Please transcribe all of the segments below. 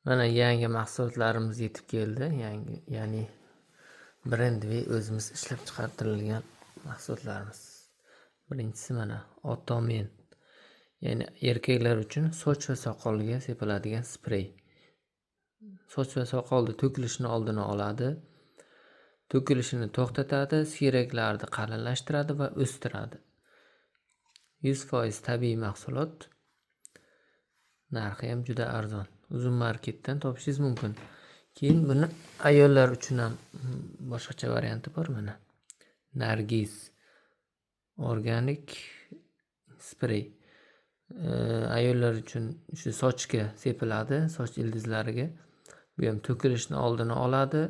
Mana yangi mahsulotlarimiz yetib keldi. Yangi, ya'ni brendli o'zimiz ishlab chiqartirilgan mahsulotlarimiz. Birinchisi mana Otomen. Ya'ni erkaklar uchun soch va soqolga sepiladigan sprey. Soch va soqolni to'kilishini oldini oladi. To'kilishini to'xtatadi, siyraklarni qalinlashtiradi va o'stiradi. 100% tabiiy mahsulot. Narxi ham juda arzon. Uzun marketdan topishingiz mumkin. Keyin buni ayollar uchun ham boshqacha varianti bor mana. Nargiz organik sprey. Ayollar uchun shu sochga sepiladi, soch ildizlariga. Bu ham to'kilishni oldini oladi,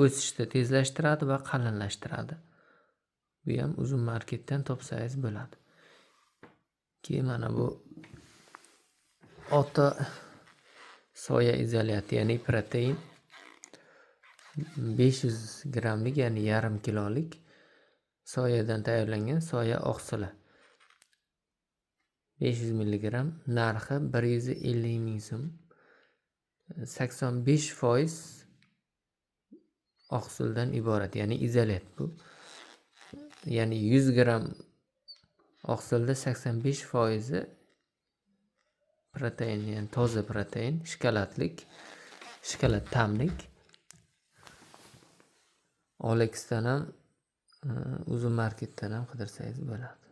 o'sishni tezlashtiradi va qalinlashtiradi. Bu ham uzun marketdan topsangiz bo'ladi. Keyin mana bu Ota soya izolyati, ya'ni protein 500 grammlik, ya'ni yarim kilolik soyadan tayyorlangan soya oqsili. 500 milligram, narxi 150 ming so'm. 85% oqsildan iborat, ya'ni izolyat bu. Ya'ni 100 gram oqsilda 85% protein, ya'ni toza protein, shokolad ta'mlik. Olexdan ham, uzun marketdan ham qidirsangiz bo'ladi.